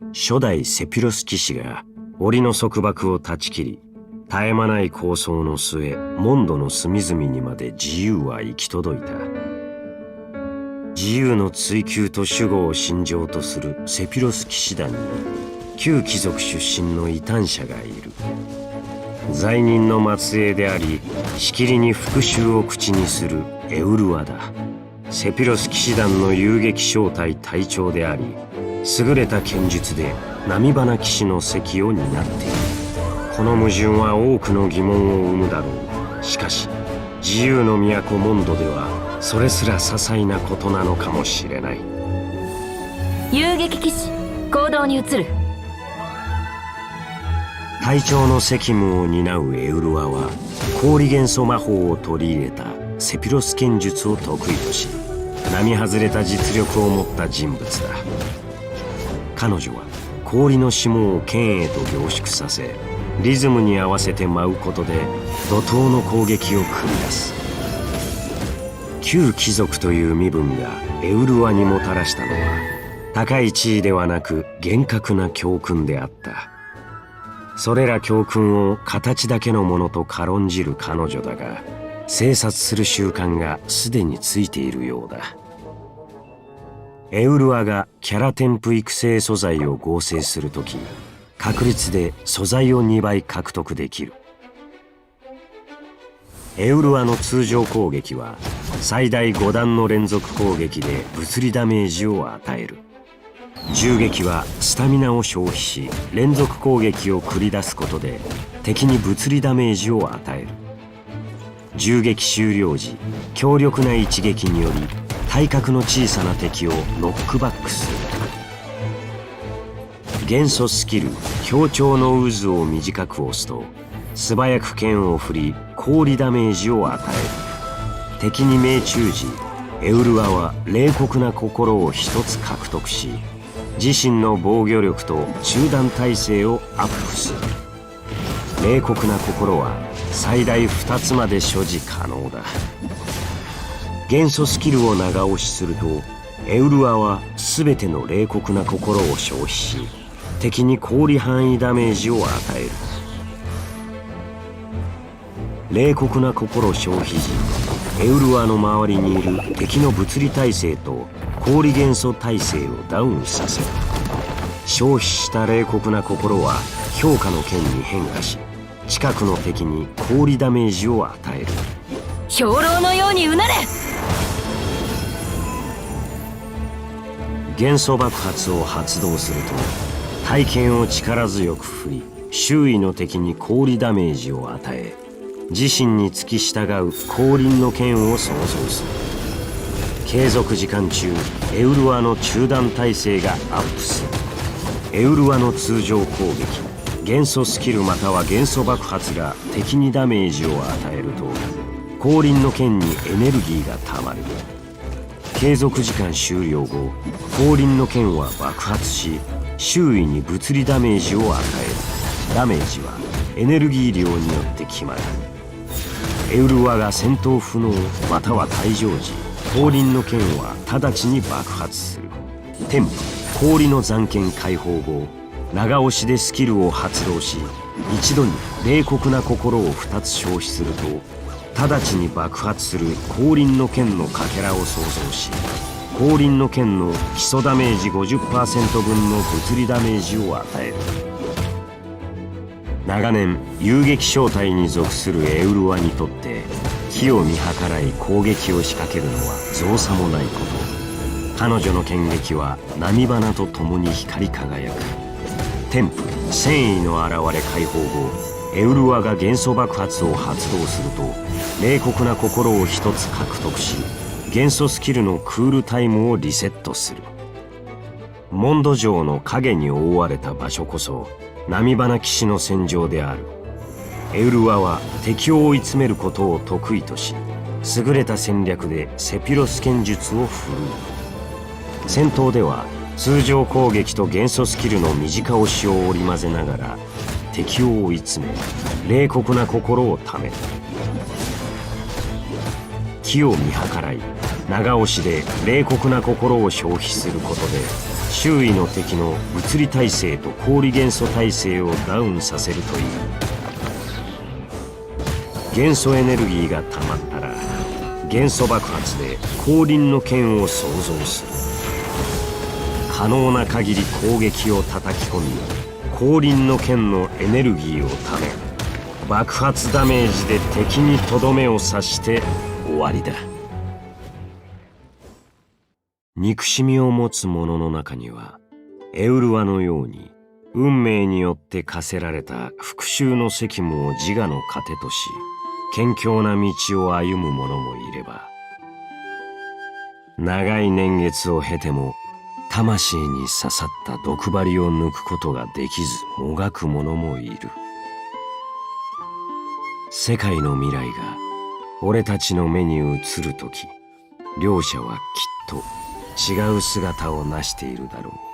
初代セピロス騎士が檻の束縛を断ち切り、絶え間ない抗争の末、モンドの隅々にまで自由は行き届いた。自由の追求と守護を信条とするセピロス騎士団に、旧貴族出身の異端者がいる。罪人の末裔であり、しきりに復讐を口にするエウルワだ。セピロス騎士団の遊撃小隊隊長であり、優れた剣術で波花騎士の席を担っている。この矛盾は多くの疑問を生むだろう。しかし自由の都モンドではそれすら些細なことなのかもしれない。遊撃騎士、行動に移る。隊長の責務を担うエウルワは氷元素魔法を取り入れたセピロス剣術を得意とし、並外れた実力を持った人物だ。彼女は氷の霜を剣へと凝縮させ、リズムに合わせて舞うことで怒涛の攻撃を繰り出す。旧貴族という身分がエウルワにもたらしたのは、高い地位ではなく厳格な教訓であった。それら教訓を形だけのものと軽んじる彼女だが、生殺する習慣がすでについているようだ。エウルワがキャラ添付育成素材を合成するとき、確率で素材を2倍獲得できる。エウルワの通常攻撃は最大5段の連続攻撃で物理ダメージを与える。銃撃はスタミナを消費し、連続攻撃を繰り出すことで敵に物理ダメージを与える。銃撃終了時、強力な一撃により体格の小さな敵をノックバックする。元素スキル強調の渦を短く押すと、素早く剣を振り氷ダメージを与える。敵に命中時、エウルワは冷酷な心を一つ獲得し、自身の防御力と中断耐性をアップする。冷酷な心は最大2つまで所持可能だ。元素スキルを長押しすると、エウルワは全ての冷酷な心を消費し、敵に氷範囲ダメージを与える。冷酷な心消費時、エウルワの周りにいる敵の物理耐性と氷元素耐性をダウンさせる。消費した冷酷な心は評価の剣に変化し、近くの敵に氷ダメージを与える。兵糧のようにうなれ。元素爆発を発動すると、体剣を力強く振り、周囲の敵に氷ダメージを与え、自身に付き従う降臨の剣を創造する。継続時間中、エウルワの中断耐性がアップする。エウルワの通常攻撃、元素スキルまたは元素爆発が敵にダメージを与えると、降臨の剣にエネルギーがたまる。継続時間終了後、降臨の剣は爆発し、周囲に物理ダメージを与える。ダメージはエネルギー量によって決まる。エウルワが戦闘不能または退場時、降臨の剣は直ちに爆発する。天賦氷の残剣解放後、長押しでスキルを発動し、一度に冷酷な心を2つ消費すると、直ちに爆発する降臨の剣のかけらを創造し、降臨の剣の基礎ダメージ 50% 分の物理ダメージを与える。長年遊撃小隊に属するエウルワにとって、機を見計らい攻撃を仕掛けるのは造作もないこと。彼女の剣撃は波花と共に光り輝く。天賦戦意の現れ解放後、エウルワが元素爆発を発動すると、冷酷な心を一つ獲得し、元素スキルのクールタイムをリセットする。モンド城の影に覆われた場所こそ波花騎士の戦場である。エウルワは敵を追い詰めることを得意とし、優れた戦略でセピロス剣術を振るう。戦闘では通常攻撃と元素スキルの短押しを織り交ぜながら敵を追い詰め、冷酷な心をためる。機を見計らい長押しで冷酷な心を消費することで周囲の敵の物理耐性と氷元素耐性をダウンさせるという。元素エネルギーが溜まったら元素爆発で降臨の剣を創造する。可能な限り攻撃を叩き込み降臨の剣のエネルギーをため爆発ダメージで敵にとどめを刺して終わりだ。憎しみを持つ者の中にはエウルワのように運命によって課せられた復讐の責務を自我の糧とし堅強な道を歩む者もいれば、長い年月を経ても魂に刺さった毒針を抜くことができずもがく者もいる。世界の未来が俺たちの目に映るとき、両者はきっと違う姿を成しているだろう。